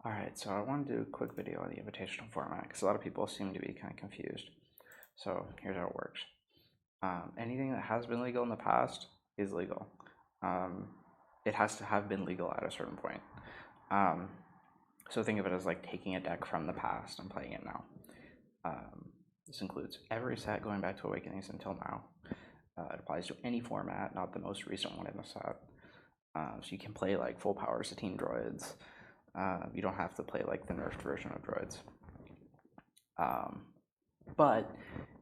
All right, so I want to do a quick video on the invitational format because a lot of people seem to be kind of confused. So here's how it works. Anything that has been legal in the past is legal. Um, it has to have been legal at a certain point. Um, so think of it as like taking a deck from the past and playing it now. This includes every set going back to Awakenings until now. It applies to any format, not the most recent one in the set. So you can play like full power Satine droids. You don't have to play like the nerfed version of droids. But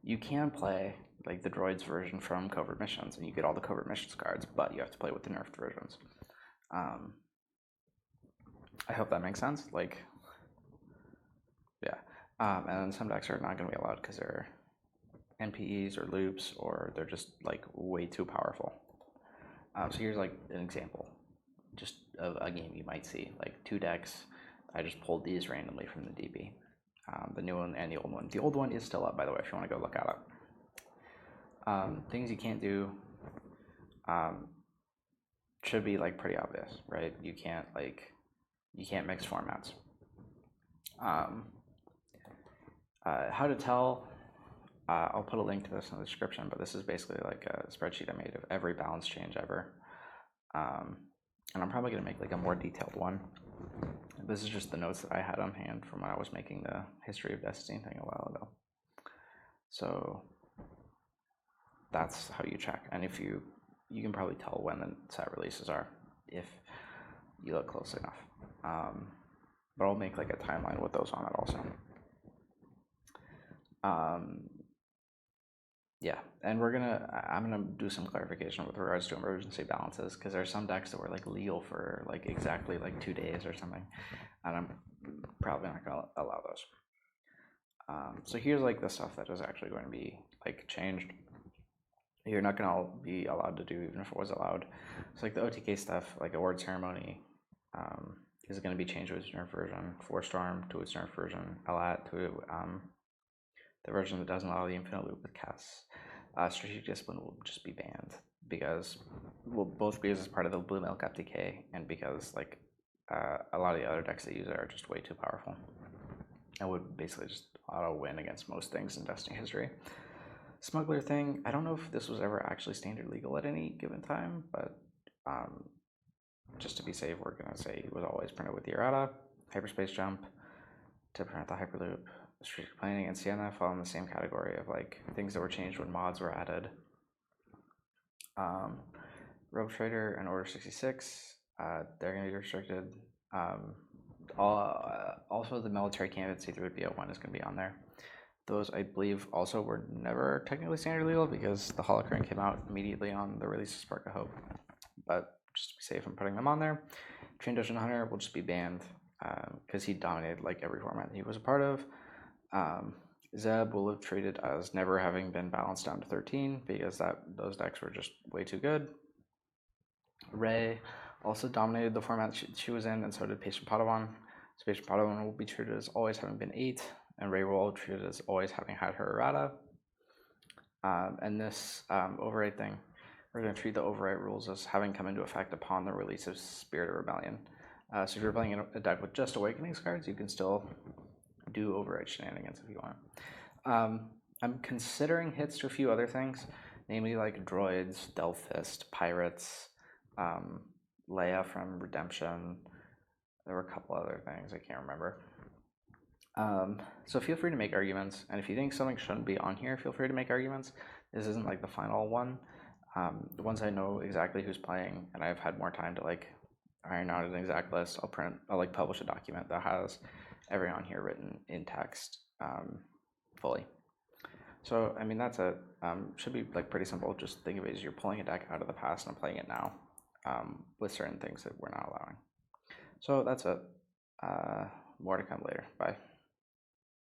you can play like the droids version from covert missions, and you get all the covert missions cards, but you have to play with the nerfed versions. I hope that makes sense. Like, yeah. And then some decks are not going to be allowed because they're NPEs or loops, or they're just like way too powerful. So here's like an example, just of a game you might see, like 2 decks. I just pulled these randomly from the DB, the new one and the old one. The old one is still up, by the way, if you want to go look at it. Things you can't do should be like pretty obvious, right? You can't mix formats. How to tell? I'll put a link to this in the description, but this is basically like a spreadsheet I made of every balance change ever. And I'm probably going to make like a more detailed one. This is just the notes that I had on hand from when I was making the History of Destiny thing a while ago. So that's how you check. And if you can probably tell when the set releases are if you look closely enough. But I'll make like a timeline with those on it also. Yeah, and I'm gonna do some clarification with regards to emergency balances, because there are some decks that were like legal for like exactly like 2 days or something, and I'm probably not gonna allow those. So here's like the stuff that is actually going to be like changed. You're not gonna be allowed to do even if it was allowed. So like the OTK stuff, like Award Ceremony, is going to be changed to its nerf version. Force Storm to its nerf version. Alat to the version that doesn't allow the infinite loop with casts. Strategic Discipline will just be banned because, well, both because it's part of the Blue Milk FTK and because like a lot of the other decks that use it are just way too powerful and would basically just auto win against most things in Destiny history. Smuggler thing, I don't know if this was ever actually standard legal at any given time, but just to be safe, we're going to say it was always printed with the errata. Hyperspace Jump to print the Hyperloop. Strategic Planning and Sienna fall in the same category of like things that were changed when mods were added. Rogue Trader and Order 66, they're going to be restricted. Also, the military candidate C3BO1 is going to be on there. Those, I believe, also were never technically standard legal because the holocron came out immediately on the release of Spark of Hope. But just to be safe, I'm putting them on there. Trained Ocean Hunter will just be banned because he dominated like every format he was a part of. Zeb will have treated as never having been balanced down to 13 because those decks were just way too good. Rey also dominated the format she was in, and so did Patient Padawan. So Patient Padawan will be treated as always having been 8, and Rey will be treated as always having had her errata. And this override thing, we're going to treat the override rules as having come into effect upon the release of Spirit of Rebellion. So if you're playing a deck with just Awakenings cards, you can still do override shenanigans if you want. I'm considering hits to a few other things, namely like droids, Delphist, pirates, Leia from Redemption. There were a couple other things I can't remember. So feel free to make arguments, and if you think something shouldn't be on here, feel free to make arguments. This isn't like the final one. The ones I know exactly who's playing, and I've had more time to like iron out an exact list, I'll like publish a document that has everything on here written in text fully. So I mean that's it. Should be like pretty simple. Just think of it as you're pulling a deck out of the past and playing it now with certain things that we're not allowing. So that's it. More to come later. Bye.